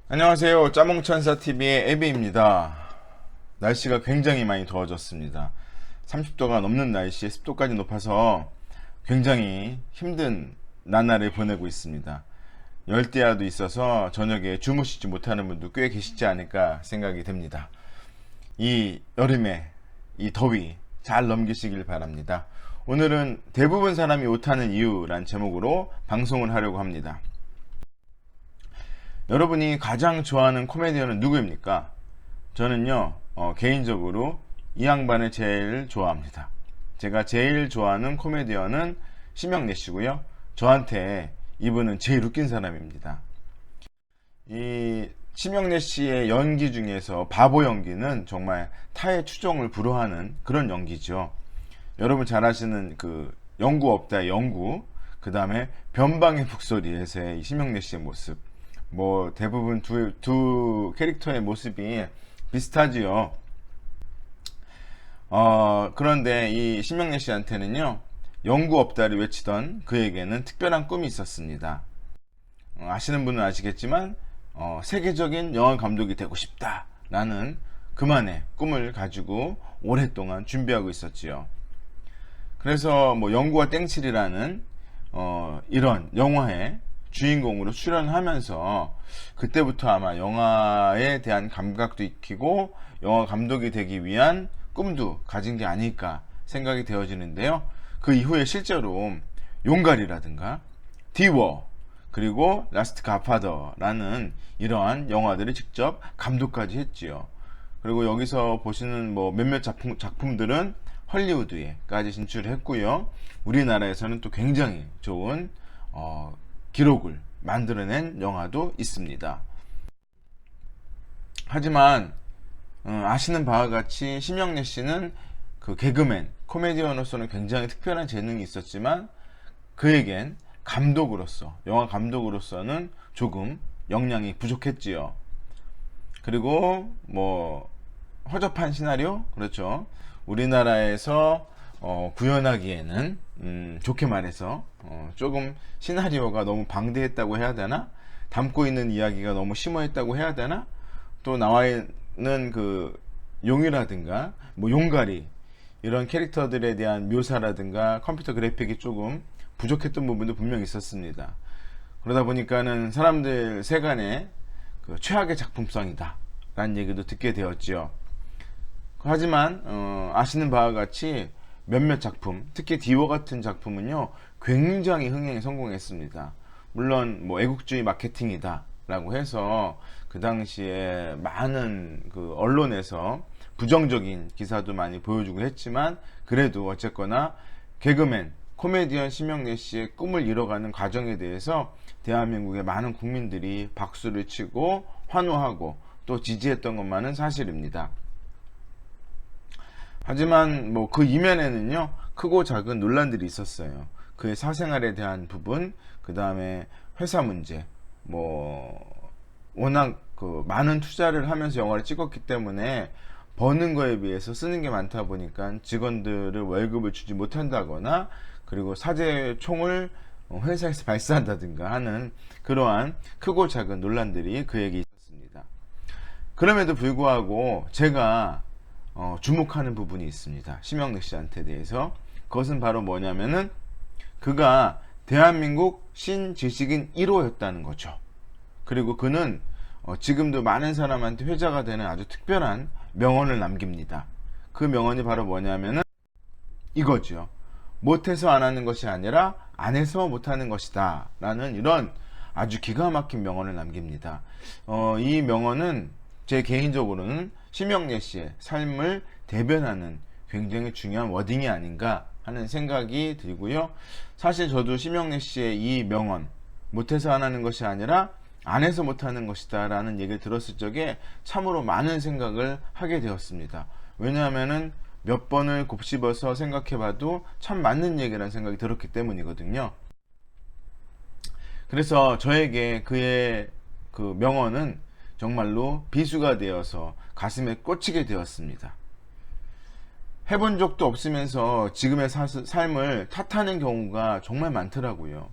안녕하세요. 짜몽천사TV의 에비입니다. 날씨가 굉장히 많이 더워졌습니다. 30도가 넘는 날씨에 습도까지 높아서 굉장히 힘든 나날을 보내고 있습니다. 열대야도 있어서 저녁에 주무시지 못하는 분도 꽤 계시지 않을까 생각이 됩니다. 이 여름에 이 더위 잘 넘기시길 바랍니다. 오늘은 대부분 사람이 오타는 이유란 제목으로 방송을 하려고 합니다. 여러분이 가장 좋아하는 코미디언은 누구입니까? 저는요, 개인적으로 이 양반을 제일 좋아합니다. 제가 제일 좋아하는 코미디언은 심영래 씨고요. 저한테 이분은 제일 웃긴 사람입니다. 이 심영래 씨의 연기 중에서 바보 연기는 정말 타의 추종을 불허하는 그런 연기죠. 여러분 잘 아시는 그 영구 없다의 영구, 그 다음에 변방의 북소리에서의 이 심영래 씨의 모습, 뭐 대부분 두 캐릭터의 모습이 비슷하지요. 그런데 이 심영래 씨한테는요, 영구 없다를 외치던 그에게는 특별한 꿈이 있었습니다. 아시는 분은 아시겠지만 세계적인 영화 감독이 되고 싶다라는 그만의 꿈을 가지고 오랫동안 준비하고 있었지요. 그래서 뭐 영구와 땡칠이라는 이런 영화에 주인공으로 출연하면서 그때부터 아마 영화에 대한 감각도 익히고 영화 감독이 되기 위한 꿈도 가진 게 아닐까 생각이 되어지는데요. 그 이후에 실제로 용갈이라든가 디워, 그리고 라스트 갓파더라는 이러한 영화들을 직접 감독까지 했지요. 그리고 여기서 보시는 뭐 몇몇 작품들은 헐리우드에까지 진출했고요. 우리나라에서는 또 굉장히 좋은 기록을 만들어낸 영화도 있습니다. 하지만 아시는 바와 같이 심영래 씨는 그 개그맨, 코미디언으로서는 굉장히 특별한 재능이 있었지만 그에겐 감독으로서, 영화 감독으로서는 조금 역량이 부족했지요. 그리고 뭐 허접한 시나리오, 그렇죠. 우리나라에서 구현하기에는 좋게 말해서 조금 시나리오가 너무 방대했다고 해야 되나, 담고 있는 이야기가 너무 심오했다고 해야 되나, 또 나와 있는 그 용이라든가 뭐 용가리 이런 캐릭터들에 대한 묘사라든가 컴퓨터 그래픽이 조금 부족했던 부분도 분명히 있었습니다. 그러다 보니까는 사람들 세간의 그 최악의 작품성이다 라는 얘기도 듣게 되었지요. 하지만 아시는 바와 같이 몇몇 작품, 특히 디워 같은 작품은요, 굉장히 흥행에 성공했습니다. 물론 뭐 애국주의 마케팅이다 라고 해서 그 당시에 많은 그 언론에서 부정적인 기사도 많이 보여주고 했지만, 그래도 어쨌거나 개그맨, 코미디언 심영래 씨의 꿈을 이뤄가는 과정에 대해서 대한민국의 많은 국민들이 박수를 치고 환호하고 또 지지했던 것만은 사실입니다. 하지만 뭐 그 이면에는요, 크고 작은 논란들이 있었어요. 그의 사생활에 대한 부분, 그 다음에 회사 문제, 뭐 워낙 그 많은 투자를 하면서 영화를 찍었기 때문에 버는 거에 비해서 쓰는 게 많다 보니까 직원들을 월급을 주지 못한다거나, 그리고 사제 총을 회사에서 발사한다든가 하는 그러한 크고 작은 논란들이 그에게 있었습니다. 그럼에도 불구하고 제가 주목하는 부분이 있습니다. 심영래 씨한테 대해서. 그것은 바로 뭐냐면은 그가 대한민국 신지식인 1호였다는 거죠. 그리고 그는 지금도 많은 사람한테 회자가 되는 아주 특별한 명언을 남깁니다. 그 명언이 바로 뭐냐면은 이거죠. 못해서 안 하는 것이 아니라 안 해서 못하는 것이다 라는 이런 아주 기가 막힌 명언을 남깁니다. 이 명언은 제 개인적으로는 심영래 씨의 삶을 대변하는 굉장히 중요한 워딩이 아닌가 하는 생각이 들고요. 사실 저도 심영래 씨의 이 명언, 못해서 안 하는 것이 아니라 안 해서 못하는 것이다 라는 얘기를 들었을 적에 참으로 많은 생각을 하게 되었습니다. 왜냐하면은 몇 번을 곱씹어서 생각해봐도 참 맞는 얘기라는 생각이 들었기 때문이거든요. 그래서 저에게 그의 그 명언은 정말로 비수가 되어서 가슴에 꽂히게 되었습니다. 해본 적도 없으면서 지금의 삶을 탓하는 경우가 정말 많더라고요.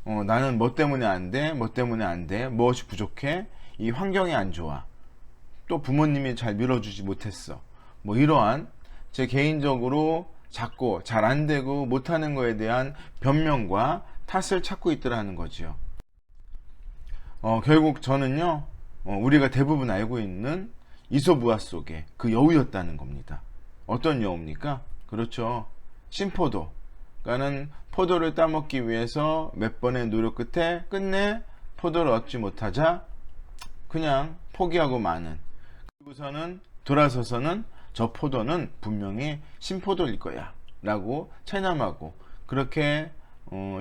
나는 뭐 때문에 안 돼? 뭐 때문에 안 돼? 무엇이 부족해? 이 환경이 안 좋아. 또 부모님이 잘 밀어주지 못했어. 뭐 이러한 제 개인적으로 자꾸 잘 안 되고 못하는 거에 대한 변명과 탓을 찾고 있더라는 거지요. 결국 저는요, 우리가 대부분 알고 있는 이솝우화 속에 그 여우였다는 겁니다. 어떤 여우입니까? 그렇죠. 신포도. 그러니까는 포도를 따먹기 위해서 몇 번의 노력 끝에 끝내 포도를 얻지 못하자 그냥 포기하고 마는. 그리고서는 돌아서서는 저 포도는 분명히 신포도일 거야 라고 체념하고 그렇게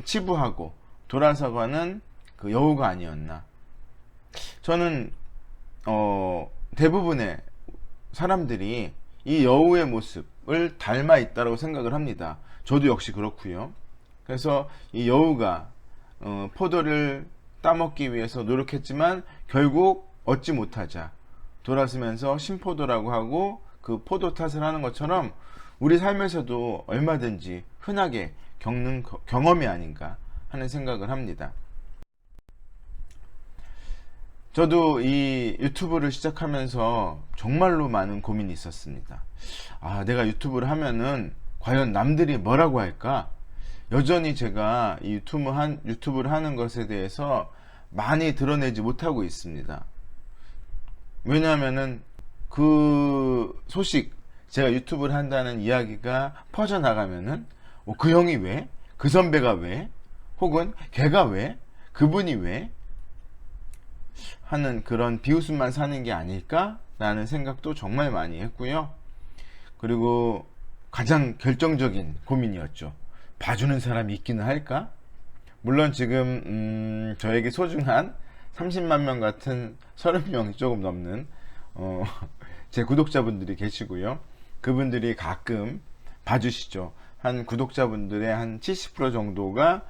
치부하고 돌아서가는 그 여우가 아니었나. 저는 대부분의 사람들이 이 여우의 모습을 닮아 있다고 생각을 합니다. 저도 역시 그렇고요. 그래서 이 여우가 포도를 따먹기 위해서 노력했지만 결국 얻지 못하자 돌아서면서 신포도라고 하고 그 포도 탓을 하는 것처럼 우리 삶에서도 얼마든지 흔하게 겪는 경험이 아닌가 하는 생각을 합니다. 저도 이 유튜브를 시작하면서 정말로 많은 고민이 있었습니다. 내가 유튜브를 하면은 과연 남들이 뭐라고 할까? 여전히 제가 이 유튜브를 하는 것에 대해서 많이 드러내지 못하고 있습니다. 왜냐하면은 그 소식, 제가 유튜브를 한다는 이야기가 퍼져나가면은 그 형이 왜? 그 선배가 왜? 혹은 걔가 왜? 그분이 왜? 하는 그런 비웃음만 사는 게 아닐까라는 생각도 정말 많이 했고요. 그리고 가장 결정적인 고민이었죠. 봐주는 사람이 있기는 할까? 물론 지금 저에게 소중한 30만 명 같은 30명이 조금 넘는 제 구독자분들이 계시고요. 그분들이 가끔 봐주시죠. 한 구독자분들의 한 70% 정도가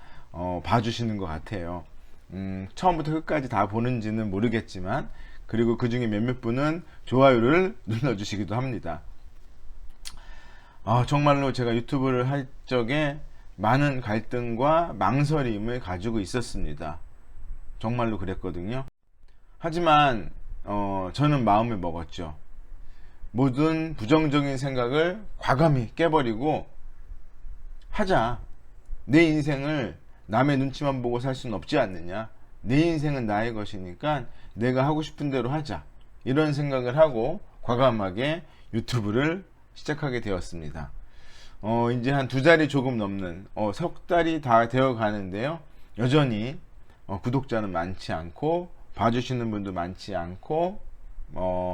봐주시는 것 같아요. 처음부터 끝까지 다 보는지는 모르겠지만, 그리고 그 중에 몇몇 분은 좋아요를 눌러주시기도 합니다. 정말로 제가 유튜브를 할 적에 많은 갈등과 망설임을 가지고 있었습니다. 정말로 그랬거든요. 하지만 저는 마음을 먹었죠. 모든 부정적인 생각을 과감히 깨버리고 하자. 내 인생을 남의 눈치만 보고 살 수는 없지 않느냐. 내 인생은 나의 것이니까 내가 하고 싶은 대로 하자. 이런 생각을 하고 과감하게 유튜브를 시작하게 되었습니다. 이제 한 2달이 조금 넘는 3달이 다 되어 가는데요. 여전히 구독자는 많지 않고 봐주시는 분도 많지 않고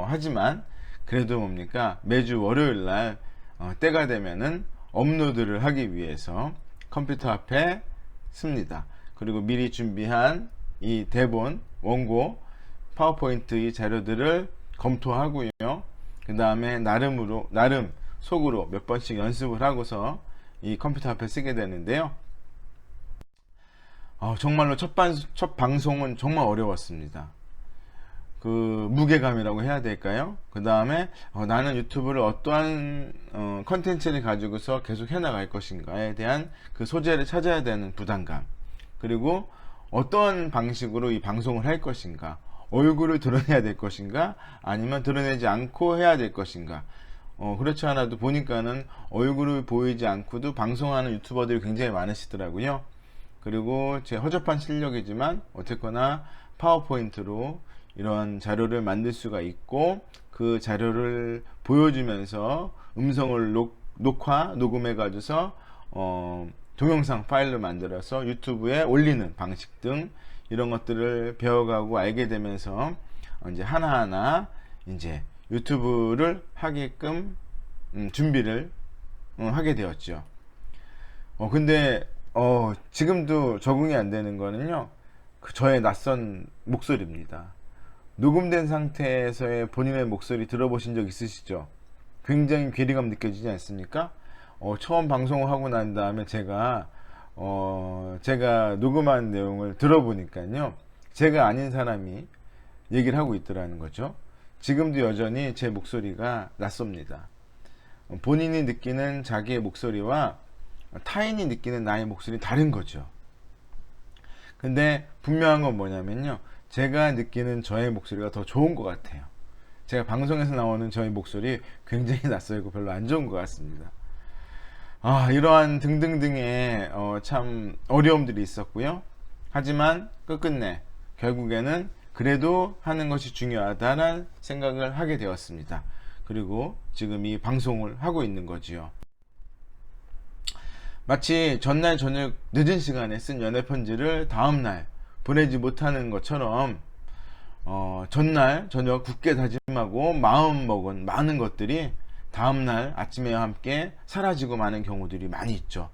하지만 그래도 뭡니까, 매주 월요일날 때가 되면은 업로드를 하기 위해서 컴퓨터 앞에 습니다. 그리고 미리 준비한 이 대본, 원고, 파워포인트 이 자료들을 검토하고요. 그 다음에 나름 속으로 몇 번씩 연습을 하고서 이 컴퓨터 앞에 쓰게 되는데요. 정말로 첫 방송은 정말 어려웠습니다. 그 무게감이라고 해야 될까요? 그 다음에 나는 유튜브를 어떠한 컨텐츠를 가지고서 계속 해나갈 것인가에 대한 그 소재를 찾아야 되는 부담감, 그리고 어떤 방식으로 이 방송을 할 것인가, 얼굴을 드러내야 될 것인가 아니면 드러내지 않고 해야 될 것인가. 그렇지 않아도 보니까는 얼굴을 보이지 않고도 방송하는 유튜버들이 굉장히 많으시더라고요. 그리고 제 허접한 실력이지만 어쨌거나 파워포인트로 이런 자료를 만들 수가 있고, 그 자료를 보여주면서 음성을 녹음해 가지고서 동영상 파일로 만들어서 유튜브에 올리는 방식 등 이런 것들을 배워가고 알게 되면서 이제 하나하나 이제 유튜브를 하게끔 준비를 하게 되었죠. 근데 지금도 적응이 안 되는 거는요, 저의 낯선 목소리입니다. 녹음된 상태에서의 본인의 목소리 들어보신 적 있으시죠? 굉장히 괴리감 느껴지지 않습니까? 처음 방송을 하고 난 다음에 제가 녹음한 내용을 들어보니까요, 제가 아닌 사람이 얘기를 하고 있더라는 거죠. 지금도 여전히 제 목소리가 낯섭니다. 본인이 느끼는 자기의 목소리와 타인이 느끼는 나의 목소리는 다른 거죠. 근데 분명한 건 뭐냐면요. 제가 느끼는 저의 목소리가 더 좋은 것 같아요. 제가 방송에서 나오는 저의 목소리 굉장히 낯설고 별로 안 좋은 것 같습니다. 이러한 등등등의 참 어려움들이 있었고요. 하지만 끝끝내 결국에는 그래도 하는 것이 중요하다는 생각을 하게 되었습니다. 그리고 지금 이 방송을 하고 있는 거지요. 마치 전날 저녁 늦은 시간에 쓴 연애 편지를 다음날 보내지 못하는 것처럼 전날 저녁 굳게 다짐하고 마음먹은 많은 것들이 다음날 아침에와 함께 사라지고 마는 경우들이 많이 있죠.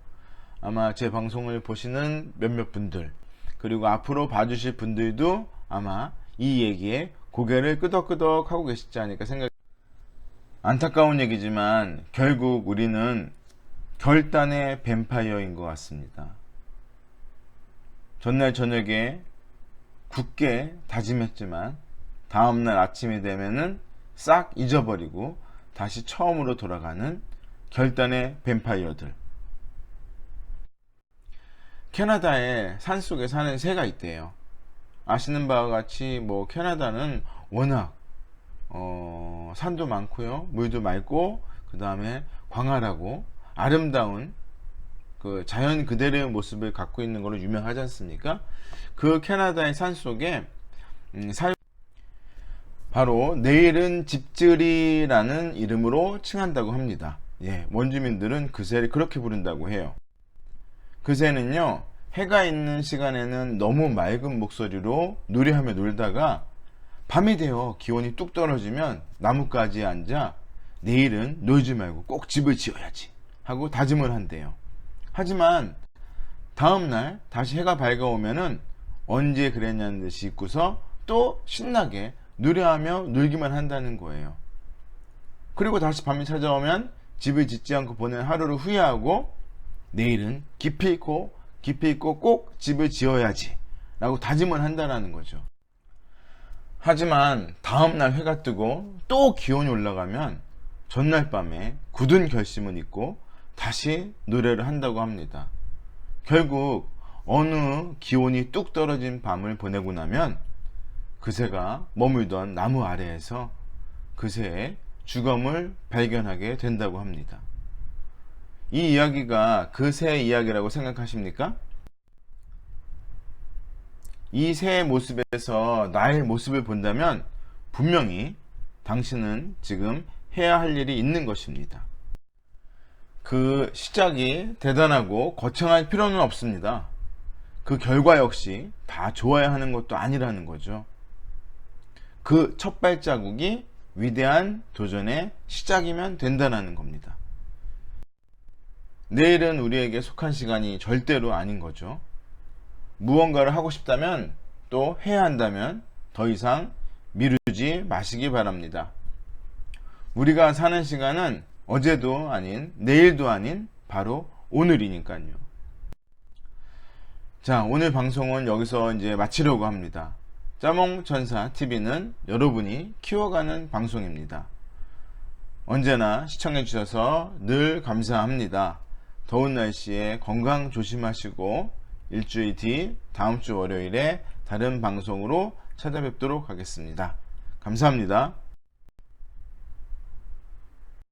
아마 제 방송을 보시는 몇몇 분들, 그리고 앞으로 봐주실 분들도 아마 이 얘기에 고개를 끄덕끄덕 하고 계시지 않을까 생각. 안타까운 얘기지만 결국 우리는 결단의 뱀파이어인 것 같습니다. 전날 저녁에 굳게 다짐했지만 다음날 아침이 되면은 싹 잊어버리고 다시 처음으로 돌아가는 결단의 뱀파이어들. 캐나다에 산속에 사는 새가 있대요. 아시는 바와 같이 뭐 캐나다는 워낙 산도 많고요, 물도 맑고, 그 다음에 광활하고 아름다운 그 자연 그대로의 모습을 갖고 있는 걸로 유명하지 않습니까? 그 캐나다의 산속에 바로 내일은 집들이라는 이름으로 칭한다고 합니다. 원주민들은 그 새를 그렇게 부른다고 해요. 그 새는요, 해가 있는 시간에는 너무 맑은 목소리로 노래하며 놀다가 밤이 되어 기온이 뚝 떨어지면 나뭇가지에 앉아 내일은 놀지 말고 꼭 집을 지어야지 하고 다짐을 한대요. 하지만 다음날 다시 해가 밝아오면은 언제 그랬냐는 듯이 있고서 또 신나게 노래하며 놀기만 한다는 거예요. 그리고 다시 밤이 찾아오면 집을 짓지 않고 보낸 하루를 후회하고 내일은 깊이 있고 꼭 집을 지어야지 라고 다짐을 한다는 거죠. 하지만 다음날 해가 뜨고 또 기온이 올라가면 전날 밤에 굳은 결심은 있고 다시 노래를 한다고 합니다. 결국 어느 기온이 뚝 떨어진 밤을 보내고 나면 그새가 머물던 나무 아래에서 그새의 주검을 발견하게 된다고 합니다. 이 이야기가 그새의 이야기라고 생각하십니까? 이 새의 모습에서 나의 모습을 본다면 분명히 당신은 지금 해야 할 일이 있는 것입니다. 그 시작이 대단하고 거창할 필요는 없습니다. 그 결과 역시 다 좋아야 하는 것도 아니라는 거죠. 그 첫 발자국이 위대한 도전의 시작이면 된다는 겁니다. 내일은 우리에게 속한 시간이 절대로 아닌 거죠. 무언가를 하고 싶다면 또 해야 한다면 더 이상 미루지 마시기 바랍니다. 우리가 사는 시간은 어제도 아닌 내일도 아닌 바로 오늘이니까요. 자, 오늘 방송은 여기서 이제 마치려고 합니다. 짜몽천사TV는 여러분이 키워가는 방송입니다. 언제나 시청해주셔서 늘 감사합니다. 더운 날씨에 건강 조심하시고 일주일 뒤 다음 주 월요일에 다른 방송으로 찾아뵙도록 하겠습니다. 감사합니다.